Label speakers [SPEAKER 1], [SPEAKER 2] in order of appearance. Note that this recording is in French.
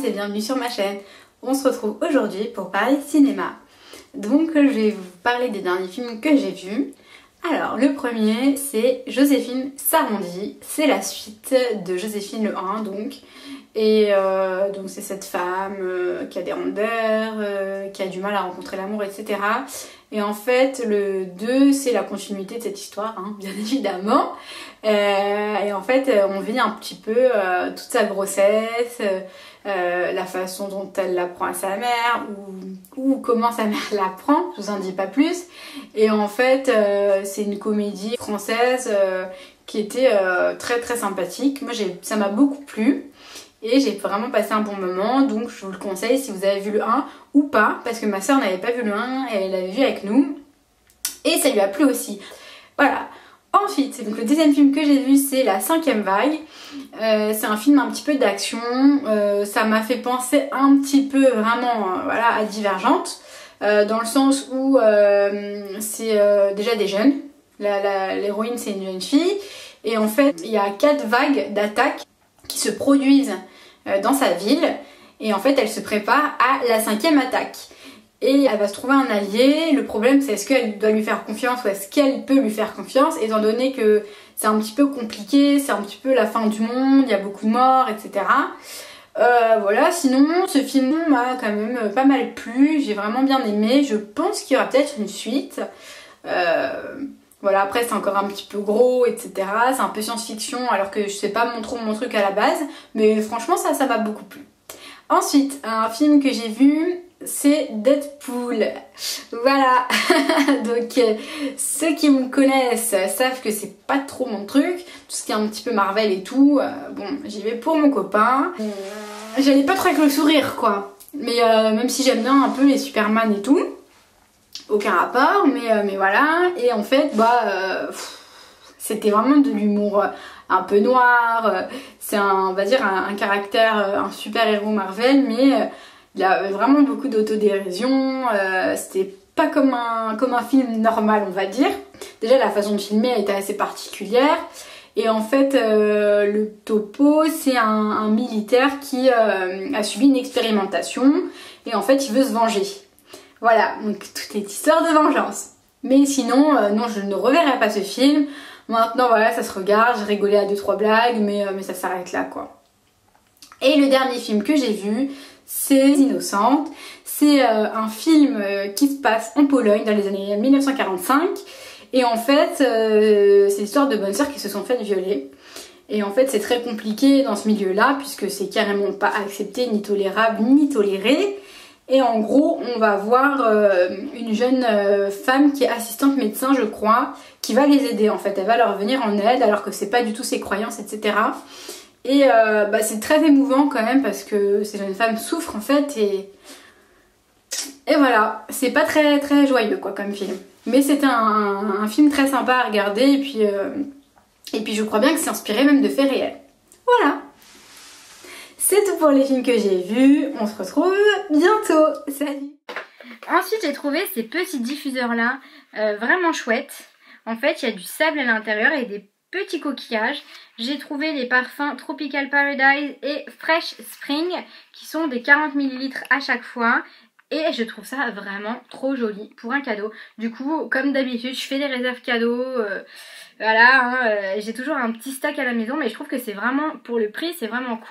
[SPEAKER 1] et bienvenue sur ma chaîne. On se retrouve aujourd'hui pour parler cinéma. Donc je vais vous parler des derniers films que j'ai vus. Alors le premier c'est Joséphine s'arrondit, c'est la suite de Joséphine le 1 donc. Et donc c'est cette femme qui a des rondeurs, qui a du mal à rencontrer l'amour, etc. Et en fait le 2 c'est la continuité de cette histoire, hein, bien évidemment. Et en fait on vit un petit peu toute sa grossesse, la façon dont elle l'apprend à sa mère ou comment sa mère l'apprend, je vous en dis pas plus. Et en fait c'est une comédie française qui était très très sympathique. Moi ça m'a beaucoup plu. Et j'ai vraiment passé un bon moment, donc je vous le conseille si vous avez vu le 1 ou pas, parce que ma soeur n'avait pas vu le 1 et elle l'avait vu avec nous. Et ça lui a plu aussi. Voilà. Ensuite, donc le deuxième film que j'ai vu, c'est La 5e vague. C'est un film un petit peu d'action. Ça m'a fait penser un petit peu vraiment voilà, à Divergente, dans le sens où c'est déjà des jeunes. L'héroïne, c'est une jeune fille. Et en fait, il y a 4 vagues d'attaques qui se produisent dans sa ville, et en fait elle se prépare à la 5e attaque et elle va se trouver un allié. Le problème c'est est-ce qu'elle doit lui faire confiance ou est-ce qu'elle peut lui faire confiance, étant donné que c'est un petit peu compliqué, c'est un petit peu la fin du monde, il y a beaucoup de morts, etc. Voilà, sinon ce film m'a quand même pas mal plu, j'ai vraiment bien aimé. Je pense qu'il y aura peut-être une suite. Voilà, après c'est encore un petit peu gros, etc. C'est un peu science-fiction alors que je sais pas trop mon truc à la base. Mais franchement ça m'a beaucoup plu. Ensuite, un film que j'ai vu, c'est Deadpool. Voilà. Donc ceux qui me connaissent savent que c'est pas trop mon truc. Tout ce qui est un petit peu Marvel et tout. Bon, j'y vais pour mon copain. J'allais pas trop avec le sourire quoi. Mais même si j'aime bien un peu les Superman et tout. Aucun rapport, mais voilà. Et en fait, c'était vraiment de l'humour un peu noir. C'est on va dire un caractère, un super héros Marvel, mais il a vraiment beaucoup d'autodérision. C'était pas comme un film normal, on va dire. Déjà, la façon de filmer était assez particulière. Et en fait, le topo, c'est un militaire qui a subi une expérimentation. Et en fait, il veut se venger. Voilà, donc tout est histoire de vengeance. Mais sinon, non, je ne reverrai pas ce film. Maintenant, voilà, ça se regarde, j'ai rigolé à 2-3 blagues, mais ça s'arrête là, quoi. Et le dernier film que j'ai vu, c'est Innocente. C'est un film qui se passe en Pologne dans les années 1945. Et en fait, c'est l'histoire de bonnes sœurs qui se sont faites violer. Et en fait, c'est très compliqué dans ce milieu-là, puisque c'est carrément pas accepté, ni tolérable, ni toléré. Et en gros, on va voir une jeune femme qui est assistante médecin, je crois, qui va les aider en fait. Elle va leur venir en aide alors que c'est pas du tout ses croyances, etc. Et c'est très émouvant quand même parce que ces jeunes femmes souffrent en fait et voilà, c'est pas très très joyeux quoi comme film. Mais c'était un film très sympa à regarder et puis je crois bien que c'est inspiré même de faits réels. Voilà. C'est tout pour les films que j'ai vus, on se retrouve bientôt, salut!
[SPEAKER 2] Ensuite j'ai trouvé ces petits diffuseurs là vraiment chouettes. En fait il y a du sable à l'intérieur et des petits coquillages. J'ai trouvé les parfums Tropical Paradise et Fresh Spring qui sont des 40 ml à chaque fois. Et je trouve ça vraiment trop joli pour un cadeau. Du coup, comme d'habitude, je fais des réserves cadeaux. Voilà, hein, j'ai toujours un petit stack à la maison. Mais je trouve que c'est vraiment, pour le prix, c'est vraiment cool.